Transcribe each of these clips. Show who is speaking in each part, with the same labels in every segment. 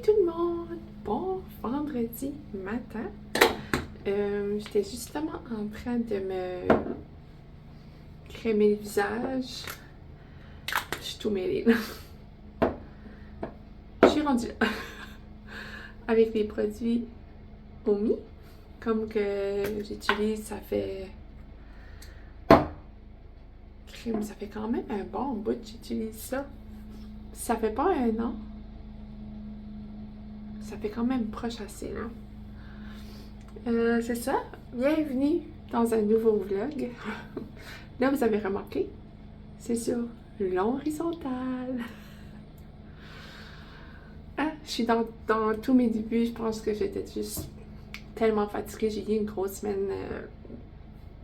Speaker 1: tout le monde! Bon vendredi matin. J'étais justement en train de me crémer le visage. Je suis tout mêlée là. Je suis rendue là. Avec les produits Omi. Comme que j'utilise, ça fait quand même un bon bout que j'utilise ça. Ça fait pas un an. Ça fait quand même proche assez, là. C'est ça. Bienvenue dans un nouveau vlog. Là, vous avez remarqué, c'est sur l'horizontale. Ah, je suis dans tous mes débuts. Je pense que j'étais juste tellement fatiguée. J'ai eu une grosse semaine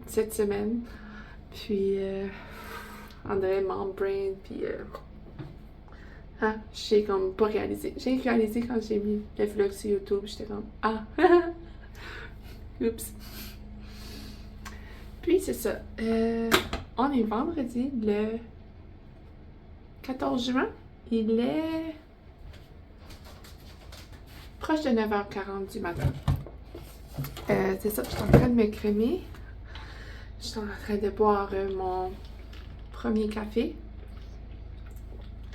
Speaker 1: cette semaine. Puis, André, mom brain, puis... ah, j'ai comme pas réalisé. J'ai réalisé quand j'ai mis le vlog sur YouTube, j'étais comme ah, oups. Puis c'est ça. On est vendredi le 14 juin. Il est proche de 9h40 du matin. C'est ça, je suis en train de me crémer. Je suis en train de boire mon premier café.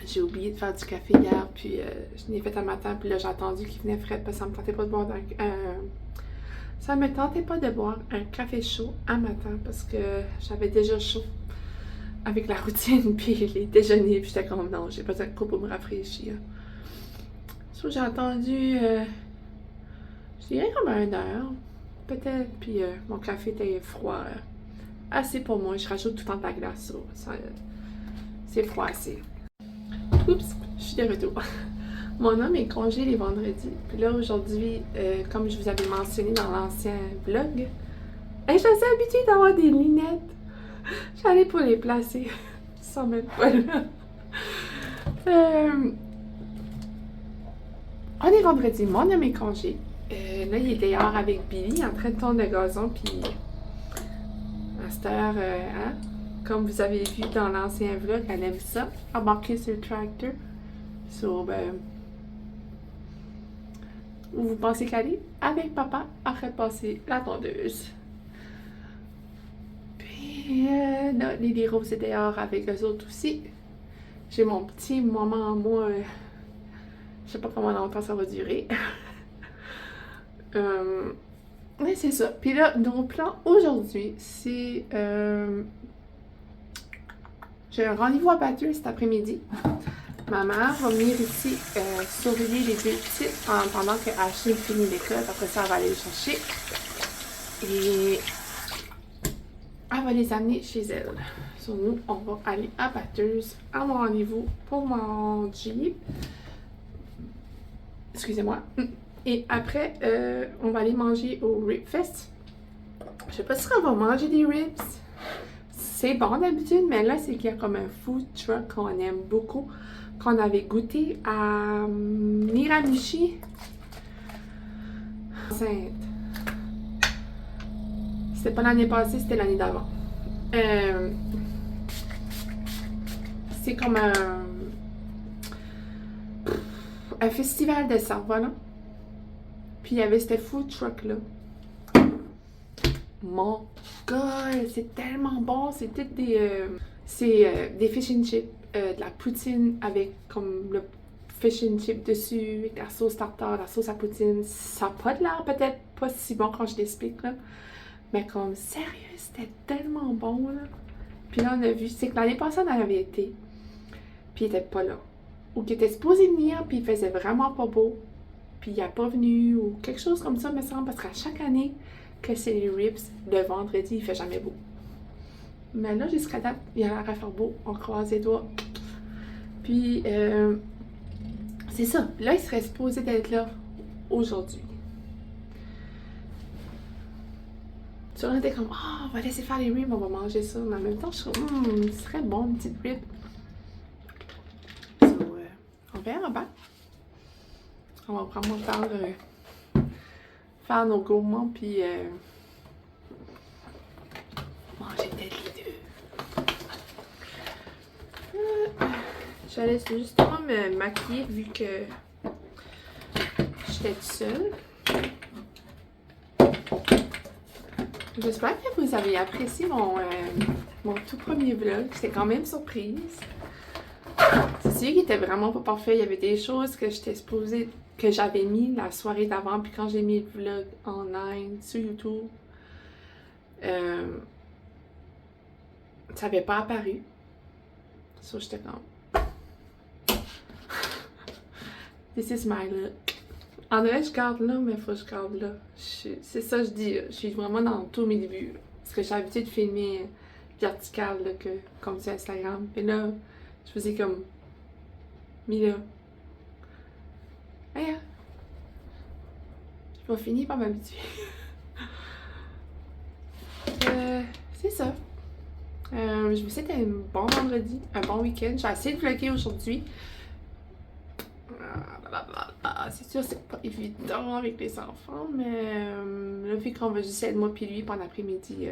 Speaker 1: J'ai oublié de faire du café hier, puis je l'ai fait un matin, puis là j'ai attendu qu'il venait frais parce que ça me tentait pas de boire ça me tentait pas de boire un café chaud un matin parce que j'avais déjà chaud avec la routine, puis les déjeuners, puis j'étais comme non, j'ai besoin de quoi pour me rafraîchir. So, j'ai attendu, je dirais comme 1 heure, peut-être, puis mon café était froid, assez pour moi, je rajoute tout le temps de la glace, so, c'est froid assez. Oups, je suis de retour. Mon homme est congé les vendredis. Puis là, aujourd'hui, comme je vous avais mentionné dans l'ancien vlog, je suis assez habituée d'avoir des lunettes. J'allais pour les placer. Sans même pas là. On est vendredi, mon homme est congé. Là, il est dehors avec Billy en train de tourner le gazon. Puis, à cette heure, hein? Comme vous avez vu dans l'ancien vlog, elle aime ça, embarquer sur le tracteur. So, ben, où vous pensez qu'elle est? Avec papa, en train de passer la tondeuse. Puis, là, Lily Rose est dehors avec eux autres aussi. J'ai mon petit moment à moi. Je sais pas comment longtemps ça va durer. Mais c'est ça. Puis là, nos plans aujourd'hui, c'est... j'ai un rendez-vous à Bathurst cet après-midi. Ma mère va venir ici surveiller les deux petites pendant que Ashley finit l'école. Après ça, elle va aller les chercher. Et elle va les amener chez elle. Sur nous, on va aller à Bathurst à mon rendez-vous pour mon Jeep. Excusez-moi. Et après, on va aller manger au Rib Fest. Je sais pas si on va manger des ribs. C'est bon d'habitude, mais là, c'est qu'il y a comme un food truck qu'on aime beaucoup, qu'on avait goûté à Miramichi. C'était pas l'année passée, c'était l'année d'avant. C'est comme un festival de cerf-volant. Puis il y avait ce food truck-là. Mon God, c'est tellement bon. C'était des fish and chips, de la poutine avec comme le fish and chips dessus, avec la sauce tartare, la sauce à poutine. Ça n'a pas de l'air peut-être pas si bon quand je l'explique là. Mais comme sérieux, c'était tellement bon là. Puis là, on a vu, c'est que l'année passée, on avait été. Puis il était pas là. Ou qu'il était supposé venir, puis il faisait vraiment pas beau. Puis il n'est pas venu, ou quelque chose comme ça, me semble, parce qu'à chaque année que c'est les ribs, le vendredi, il fait jamais beau. Mais là, jusqu'à date, il a l'air à faire beau. On croise les doigts. Puis, c'est ça. Là, il serait supposé d'être là aujourd'hui. Tu vois, on était comme, oh, on va laisser faire les ribs, on va manger ça. Mais en même temps, je suis comme, ce serait bon, une petite rib. So, on verra bien. On va vraiment faire nos gourmands, puis manger peut-être les deux. J'allais justement me maquiller vu que j'étais toute seule. J'espère que vous avez apprécié mon tout premier vlog. J'étais quand même surprise. C'est sûr qu'il était vraiment pas parfait. Il y avait des choses que j'étais supposée, que j'avais mis la soirée d'avant, puis quand j'ai mis le vlog en ligne sur YouTube, ça n'avait pas apparu. So, j'étais comme... This is my look. En vrai, je garde là, mais faut que je garde là. C'est ça que je dis. Je suis vraiment dans tous mes débuts. Là. Parce que j'ai l'habitude de filmer vertical, là, comme sur Instagram. Et là, je faisais comme... mis là. Hey, je vais finir par m'habituer. C'est ça. Je vous souhaite un bon vendredi, un bon week-end. J'ai essayé de vlogger aujourd'hui. C'est sûr, c'est pas évident avec les enfants, mais là, vu qu'on va juste être moi puis lui pendant l'après-midi,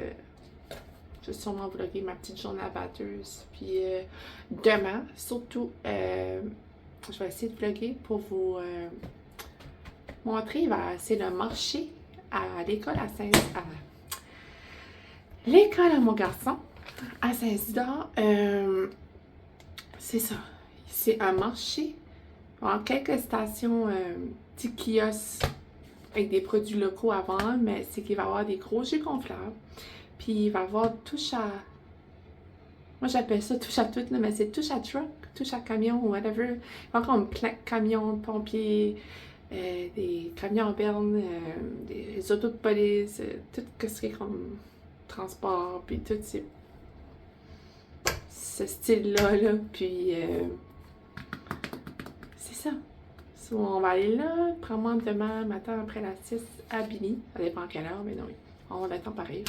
Speaker 1: je vais sûrement vlogger ma petite journée à batteuse. Puis demain, surtout, je vais essayer de vlogger pour vous montrer, c'est le marché à l'école à l'école à mon garçon, à Saint-Isidore. C'est ça, c'est un marché. En quelques stations, petits kiosques avec des produits locaux avant, mais c'est qu'il va y avoir des gros jeux gonflables. Puis il va y avoir touche à... Moi j'appelle ça touche à tout, là, mais c'est touche à truck, touche à camion, whatever. Il va y avoir comme plein de camions de pompiers, des camions en berne, des autos de police, tout ce qui est comme transport, puis tout ce style-là, là. Puis... c'est ça. So, on va aller là, probablement demain matin après la 6 à Billy. Ça dépend à quelle heure, mais non, oui. On attend pareil.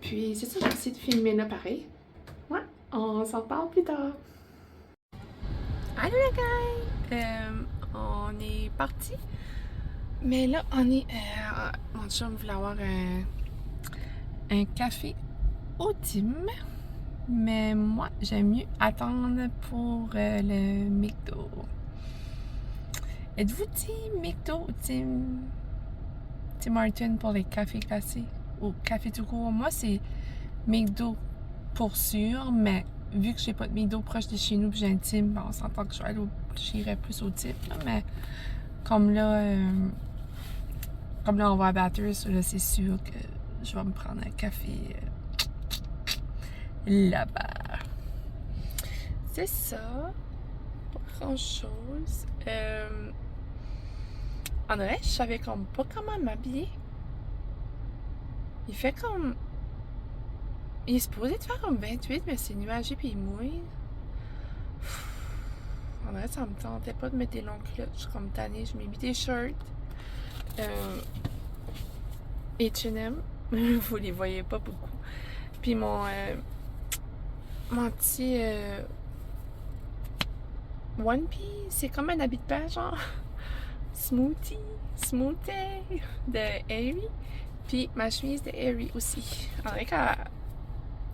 Speaker 1: Puis c'est ça, j'ai essayé de filmer là pareil. Ouais, on s'en parle plus tard. Allô les gars! On est parti. Mais là, on est... mon chum voulait avoir un café au Tim. Mais moi, j'aime mieux attendre pour le McDo. Êtes-vous Team McDo ou Tim Hortons pour les cafés glacés ou café tout court? Moi, c'est McDo pour sûr, mais vu que j'ai pas de McDo proche de chez nous puis j'ai un Tim, ben, on s'entend que j'irais plus au Tim. Mais comme là, on va à Bathurst, là, c'est sûr que je vais me prendre un café là-bas. C'est ça. Pas grand-chose. En vrai, je savais comme pas comment m'habiller. Il fait comme... Il est supposé de faire comme 28, mais c'est nuageux puis il mouille. En vrai, ça me tentait pas de mettre des longues culottes. Je suis comme tannée. Je m'ai mis des shirts. H&M. Vous les voyez pas beaucoup. Puis mon petit One Piece. C'est comme un habit de bain, genre. Smoothie de Harry. Puis ma chemise de Harry aussi. En vrai,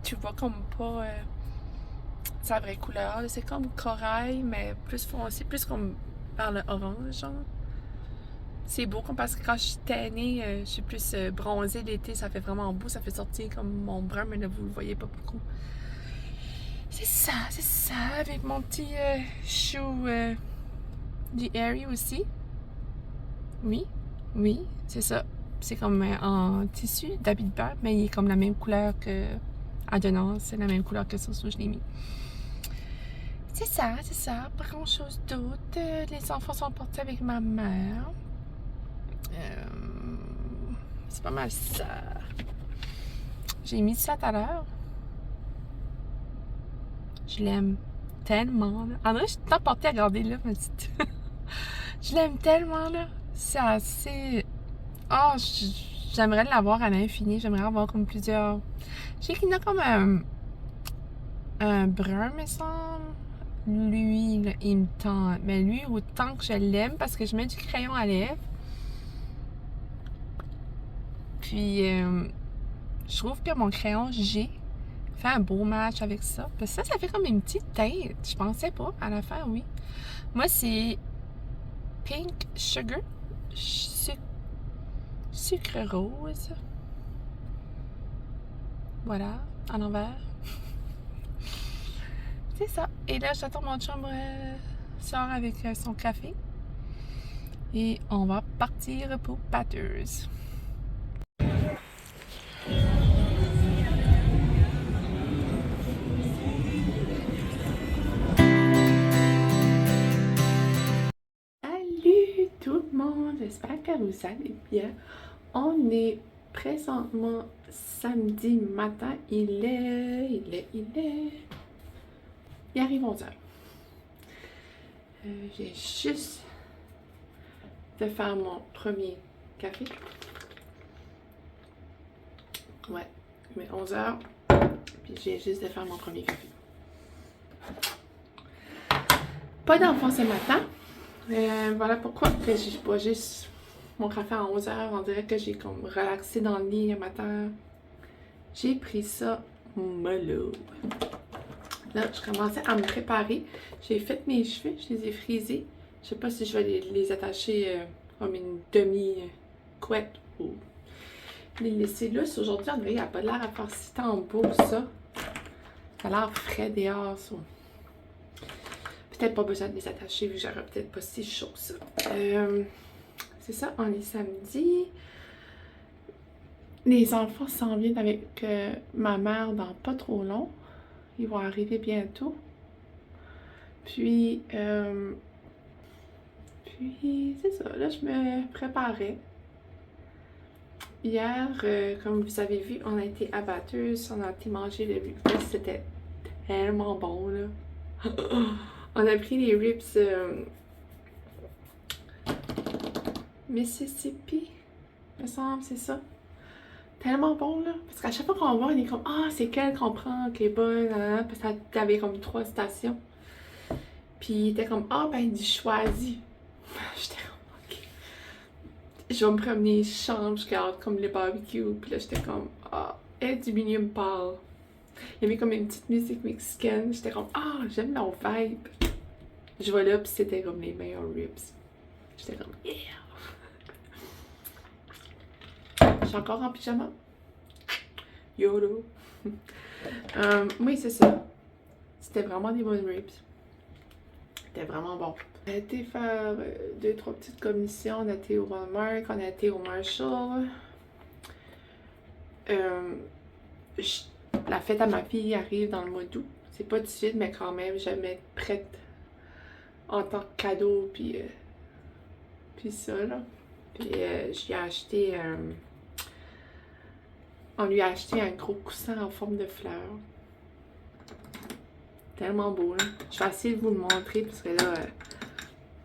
Speaker 1: tu vois comme pas sa vraie couleur. C'est comme corail, mais plus foncé, plus comme vers le orange, genre. C'est beau parce que quand je suis tannée, je suis plus bronzée l'été, ça fait vraiment beau, ça fait sortir comme mon brun, mais là vous le voyez pas beaucoup. C'est ça, avec mon petit chou du Harry aussi. Oui, c'est ça. C'est comme en tissu d'habit de bain, mais il est comme la même couleur que Adonis, c'est la même couleur que ça, je l'ai mis. C'est ça, pas grand chose d'autre. Les enfants sont partis avec ma mère. C'est pas mal ça. J'ai mis ça tout à l'heure. Je l'aime tellement. Là. En vrai, je suis tout portée à garder là, ma petite. Je l'aime tellement là. C'est assez. Oh, j'aimerais l'avoir à l'infini. J'aimerais avoir comme plusieurs. Je sais qu'il y en a comme un brun, me semble. Lui, là, il me tente. Mais lui, autant que je l'aime, parce que je mets du crayon à lèvres. Puis, je trouve que mon crayon G fait un beau match avec ça. Parce que ça fait comme une petite tête. Je pensais pas à la faire, oui. Moi, c'est Pink Sugar sucre rose. Voilà, à l'envers. C'est ça. Et là, j'attends mon chum sort avec son café. Et on va partir pour Bathurst. Salut tout le monde, j'espère que vous allez bien. On est présentement samedi matin, il arrive 11h. J'ai juste de faire mon premier café. Ouais, il est 11h, puis j'ai juste de faire mon premier café. Pas d'enfant ce matin. Voilà pourquoi que j'ai pas juste mon café à 11h. On dirait que j'ai comme relaxé dans le lit un matin. J'ai pris ça mollo. Là, je commençais à me préparer. J'ai fait mes cheveux, je les ai frisés. Je sais pas si je vais les attacher comme une demi-couette ou les laisser lousses. Aujourd'hui, on dirait qu'il n'y a pas l'air à faire si tant beau ça. Ça a l'air frais dehors, ça. Peut-être pas besoin de les attacher vu que j'aurais peut-être pas si chaud que ça. C'est ça, on est samedi. Les enfants s'en viennent avec ma mère dans pas trop long. Ils vont arriver bientôt. Puis c'est ça, là je me préparais. Hier, comme vous avez vu, on a été à Bathurst, on a été manger le ribs. C'était tellement bon là. On a pris les ribs Mississippi, me semble, c'est ça. Tellement bon là. Parce qu'à chaque fois qu'on va, on est comme ah, c'est quelle qu'on prend qui est bonne, parce que t'avais comme 3 stations. Puis il était comme ah, ben du choisi. J'étais comme ok. Je vais me promener chambre, je regarde comme le barbecue. Puis là, j'étais comme ah, elle du milieu me parle. Il y avait comme une petite musique mexicaine. J'étais comme ah, j'aime leur vibe. Je vais là, puis c'était comme les meilleurs ribs. J'étais comme yeah. Je suis encore en pyjama. YOLO. Oui, c'est ça. C'était vraiment des bonnes ribs. C'était vraiment bon. On a été faire 2-3 petites commissions. On a été au Walmart, on a été au Marshall. La fête à ma fille arrive dans le mois d'août. C'est pas tout de suite, mais quand même, je vais m'être prête en tant que cadeau. Puis ça, là. Puis j'ai acheté... on lui a acheté un gros coussin en forme de fleur. Tellement beau, là. Je vais essayer de vous le montrer, parce que là,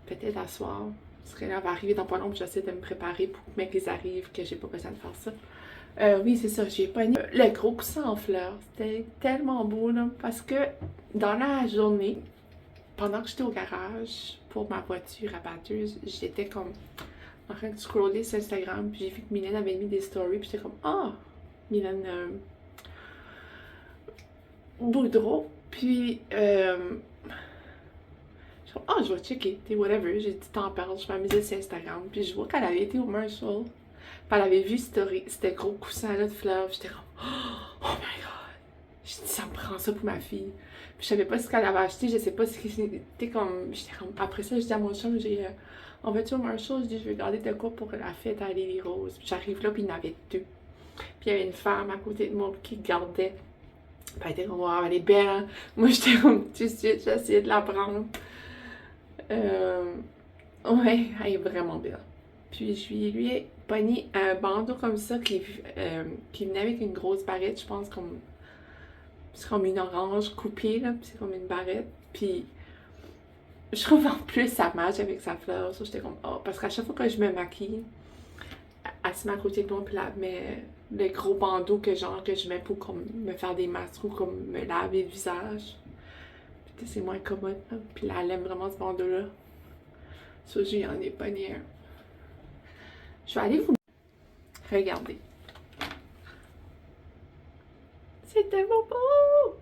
Speaker 1: peut-être à soir, parce que là, elle va arriver dans pas longtemps, puis j'essaie de me préparer pour que qu'ils arrivent, que j'ai pas besoin de faire ça. Oui, c'est ça, j'ai pogné le gros coussin en fleurs. C'était tellement beau, là, parce que dans la journée, pendant que j'étais au garage pour ma voiture à Bathurst, j'étais comme en train de scroller sur Instagram, puis j'ai vu que Mylène avait mis des stories, puis j'étais comme ah, Mylène Boudreau. Puis oh, je vais checker, t'es whatever, j'ai dit t'en parles, je m'amusais sur Instagram, puis je vois qu'elle avait été au Marshall, puis elle avait vu c'était gros coussin-là de fleurs, j'étais comme, oh my god, j'ai dit ça me prend ça pour ma fille, puis je savais pas ce qu'elle avait acheté, je sais pas ce qui c'était comme, j'étais comme, après ça, je dis à mon chum, on va-tu au Marshall, je dis, je vais garder de quoi pour la fête à Lily Rose, puis j'arrive là, puis il y en avait 2, puis il y avait une femme à côté de moi qui gardait. Puis elle était comme, wow, elle est belle, hein? Moi, j'étais comme, tout de suite, j'ai essayé de la prendre. Ouais, elle est vraiment belle. Puis, je lui ai pogné un bandeau comme ça qui venait avec une grosse barrette, je pense, comme. C'est comme une orange coupée, là, puis c'est comme une barrette. Puis, je trouve en plus ça match avec sa fleur. Ça, j'étais comme, oh, parce qu'à chaque fois que je me maquille, elle se met à côté de moi, puis elle met le gros bandeau que je mets pour comme me faire des masques ou comme me laver le visage. Puis c'est moins commode, là. Puis là, elle aime vraiment ce bandeau-là. Ça, j'y en ai pogné un. Je vais aller vous regarder. C'est tellement beau!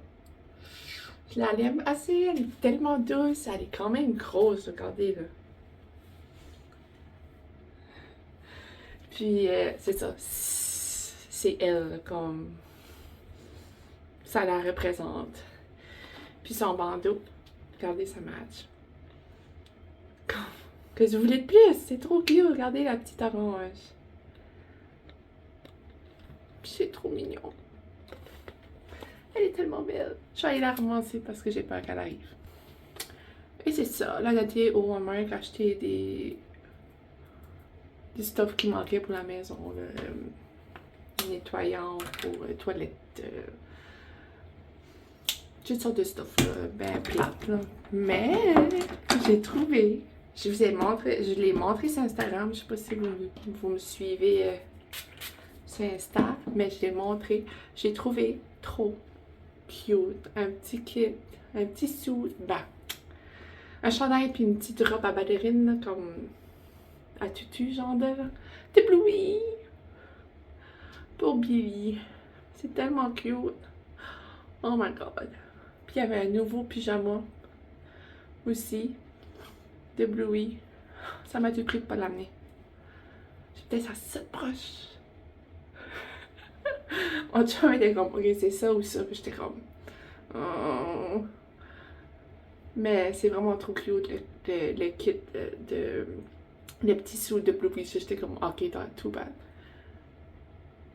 Speaker 1: Je la l'aime assez, elle est tellement douce, elle est quand même grosse, regardez là. Puis, c'est ça. C'est elle, comme... Ça la représente. Puis son bandeau. Regardez, ça match. Que je voulais de plus? C'est trop cute. Regardez la petite orange. Puis c'est trop mignon. Elle est tellement belle. Je vais aller la ramasser parce que j'ai peur qu'elle arrive. Et c'est ça. Là, j'ai été au Walmart acheter des stuff qui manquaient pour la maison. Nettoyant pour toilettes. Toutes sortes de stuff, là. Ben, plate, là. Mais, j'ai trouvé. Je vous ai montré, je l'ai montré sur Instagram. Je sais pas si vous me suivez sur Insta, mais je l'ai montré. J'ai trouvé trop cute. Un petit kit, un petit suit, ben, un chandail puis une petite robe à ballerine, comme à tutu, genre de Bluey. Pour Billy. C'est tellement cute. Oh my god. Puis il y avait un nouveau pyjama aussi de Bluey. Ça m'a tout pris de pas l'amener. J'étais à 7 proche. Mon chum était comme, ok, c'est ça ou ça. Puis j'étais comme, oh. Mais c'est vraiment trop cute le kit le petit sou de Bluey. J'étais comme, ok, too bad.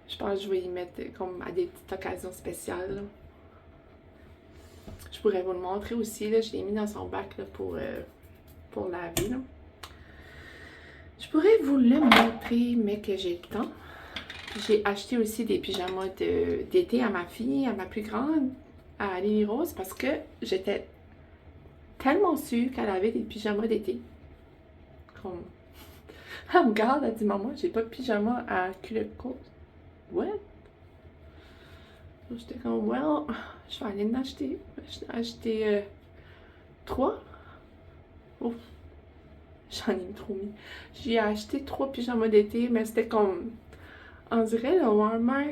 Speaker 1: Je pense que je vais y mettre comme à des petites occasions spéciales. Là. Je pourrais vous le montrer aussi. Là. Je l'ai mis dans son bac là, pour laver. Là. Je pourrais vous le montrer, mais que j'ai le temps. J'ai acheté aussi des pyjamas d'été à ma fille, à ma plus grande, à Lily Rose, parce que j'étais tellement sûre qu'elle avait des pyjamas d'été. Comme... Elle me regarde, elle dit, maman, j'ai pas de pyjama à culotte courte. What? J'étais comme, well, je vais aller en acheter. J'ai acheté 3. Ouf, j'en ai trop mis. J'ai acheté 3 pyjamas d'été, mais c'était comme, on dirait le Walmart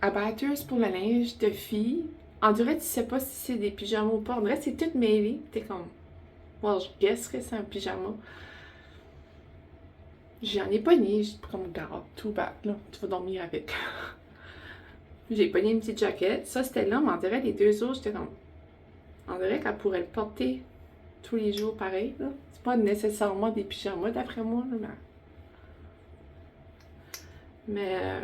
Speaker 1: à Bathurst pour le linge de fille. On dirait que tu sais pas si c'est des pyjamas ou pas. On dirait que c'est tout mêlé. T'es comme, well, je guess que c'est un pyjama. J'en ai pogné, j'ai comme, garde, tout bad, là, tu vas dormir avec. J'ai pogné une petite jaquette. Ça, c'était là, mais on dirait les 2 autres, j'étais comme... On dirait qu'elle pourrait le porter tous les jours pareil, là. C'est pas nécessairement des pyjamas, d'après moi, là, mais...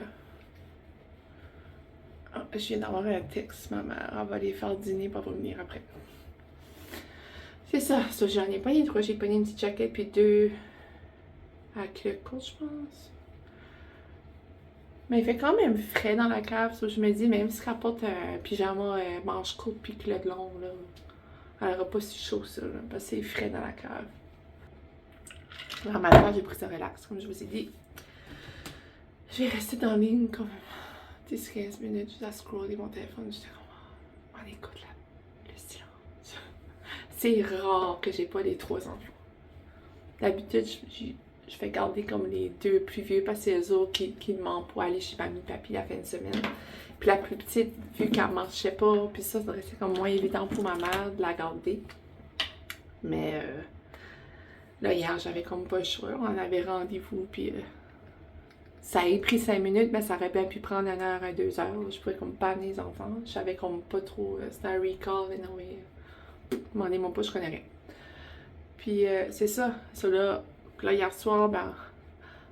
Speaker 1: Oh, je viens d'avoir un texte, ma mère. Elle va aller faire dîner pour revenir après. C'est ça, j'en ai pogné 3. J'ai pogné une petite jaquette, puis 2 à culotte courte, je pense. Mais il fait quand même frais dans la cave, so je me dis, même si elle porte un pyjama manche courte puis culotte longue, là, elle n'aura pas si chaud ça, là, parce que c'est frais dans la cave. En matin, j'ai pris ça relax, comme je vous ai dit. Je vais rester dans la ligne comme 10-15 minutes, juste à scroller mon téléphone. J'étais comme, on écoute là, le silence. C'est rare que j'ai pas les 3 enfants. D'habitude, je fais garder comme les 2 plus vieux parce que c'est eux autres qui demandent pour aller chez mamie et papy la fin de semaine. Puis la plus petite, vu qu'elle marchait pas, puis ça c'est comme moins évident pour ma mère de la garder. Mais là, hier, j'avais comme pas le choix. On avait rendez-vous, puis ça a pris 5 minutes, mais ça aurait bien pu prendre 1 heure à 2 heures. Je pouvais comme pas amener les enfants. Je savais comme pas trop. C'était un recall, non, mais demandez-moi pas, je connais rien. Puis c'est ça. Ça là, hier soir, ben,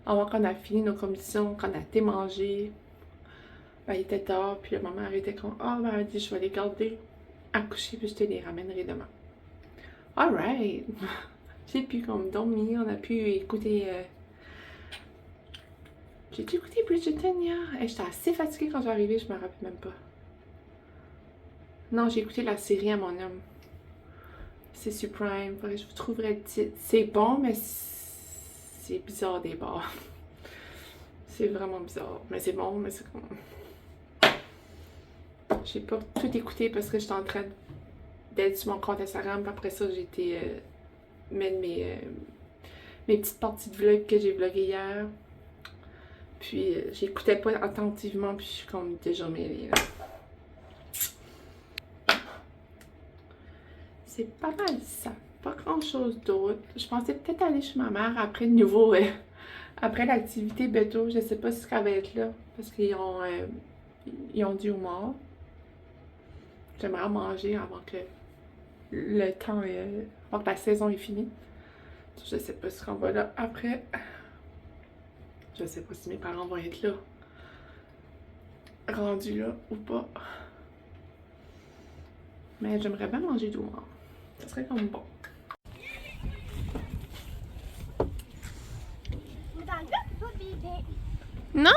Speaker 1: avant qu'on a fini nos commissions, qu'on a été mangé, ben, il était tard, puis la maman était comme, ah, ben, elle dit, je vais les garder à coucher, puis je te les ramènerai demain. Alright! J'ai pu comme dormir, on a pu écouter. J'ai-tu écouté Bridgerton hier? J'étais assez fatiguée quand j'arrivais, je me rappelle même pas. Non, j'ai écouté la série à mon homme. C'est sur Prime, je vous trouverai le titre. C'est bon, mais c'est bizarre des bords. C'est vraiment bizarre. Mais c'est bon, mais c'est comme... J'ai pas tout écouté parce que j'étais en train d'être sur mon compte Instagram. Puis après ça, j'ai été mettre mes petites parties de vlog que j'ai vlogué hier. Puis j'écoutais pas attentivement, puis je suis comme déjà mêlée là. C'est pas mal ça. Pas grand chose d'autre. Je pensais peut-être aller chez ma mère après de nouveau Après l'activité Beto, je sais pas si ça va être là, parce qu'ils ont du homard. J'aimerais en manger avant que le temps, avant que la saison est finie. Je sais pas si on va là après. Je sais pas si mes parents vont être là. Rendus là ou pas. Mais j'aimerais bien manger du homard. Ça serait comme bon. Non?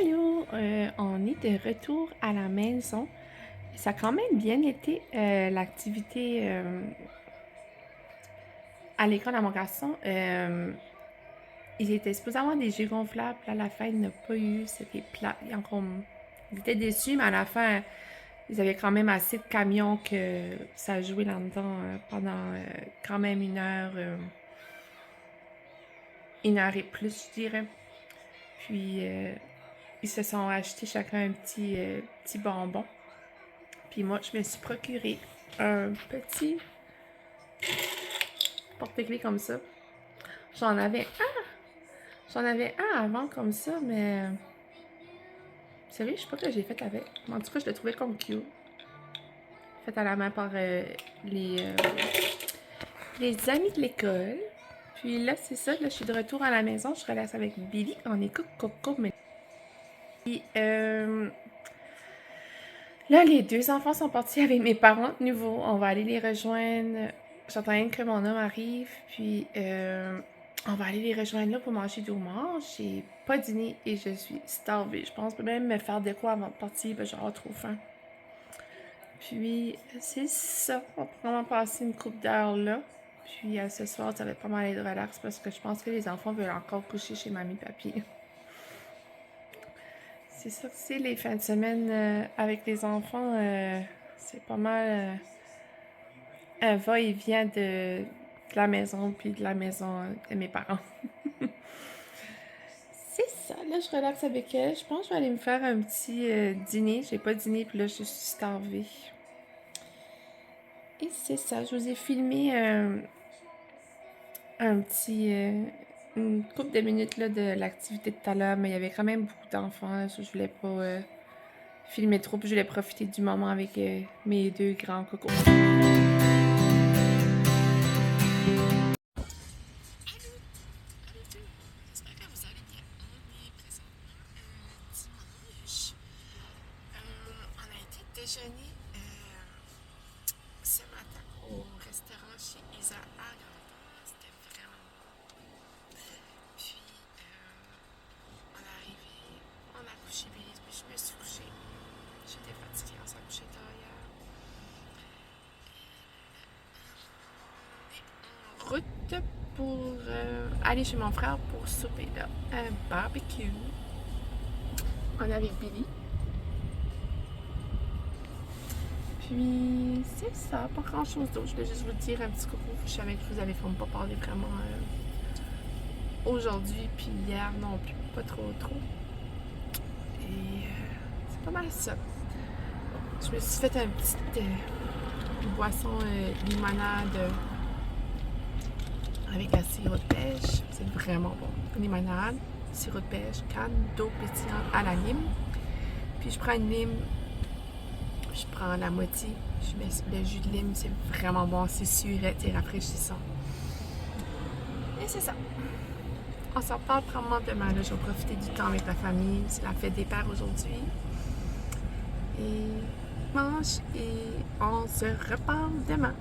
Speaker 1: Allô, on est de retour à la maison. Ça a quand même bien été l'activité à l'école à mon garçon. Ils étaient supposés avoir des jeux gonflables. À la fin, il n'a pas eu. C'était plat. Ils étaient déçus, mais à la fin, ils avaient quand même assez de camions que ça jouait là-dedans pendant quand même une heure et plus, je dirais. Puis, ils se sont achetés chacun un petit bonbon. Puis moi, je me suis procuré un petit porte-clés comme ça. J'en avais un avant comme ça, mais... Sérieux, je sais pas ce que j'ai fait avec. Mais en tout cas, je le trouvais comme cute. Fait à la main par les amis de l'école. Puis là, c'est ça. Là, je suis de retour à la maison. Je relaxe avec Billy. On écoute Coco. Puis, là, les deux enfants sont partis avec mes parents de nouveau. On va aller les rejoindre. J'entends rien que mon homme arrive. Puis, on va aller les rejoindre là pour manger du homard. J'ai pas dîné et je suis starvée. Je pense même me faire de quoi avant de partir. Ben, j'ai trop faim. Puis, c'est ça. On va vraiment passer une couple d'heures là. Puis, ce soir, ça va être pas mal de relax parce que je pense que les enfants veulent encore coucher chez mamie et papy. C'est ça que c'est les fins de semaine avec les enfants. C'est pas mal un va-et-vient de la maison puis de la maison de mes parents. C'est ça. Là, je relaxe avec elle. Je pense que je vais aller me faire un petit dîner. J'ai pas dîné puis là, je suis starvée. Et c'est ça. Je vous ai filmé un petit... une couple de minutes là, de l'activité de tout à l'heure, mais il y avait quand même beaucoup d'enfants. Je voulais pas filmer trop, puis je voulais profiter du moment avec mes deux grands cocos. On a été déjeuner ce matin au restaurant chez Isa à Grandport. C'était vraiment bon. Puis, on est arrivé, on a couché Billy, puis je me suis couchée. J'étais fatiguée, on s'est couché tard hier. On est en route pour aller chez mon frère pour souper là. Un barbecue. On est avec Billy. Puis, c'est ça, pas grand chose d'autre. Je voulais juste vous dire un petit coucou. Je savais que je vous avais pas parlé vraiment aujourd'hui, puis hier non plus, pas trop. Et c'est pas mal ça. Je me suis fait un petit boisson limonade avec un sirop de pêche. C'est vraiment bon. Limonade, sirop de pêche, canne d'eau pétillante à la lime. Puis je prends une lime. Je prends la moitié, je mets le jus de lime, c'est vraiment bon, c'est surette et rafraîchissant. Et c'est ça. On s'en parle probablement demain, là. Je vais profiter du temps avec la famille, c'est la fête des pères aujourd'hui. Et mange et on se reparle demain.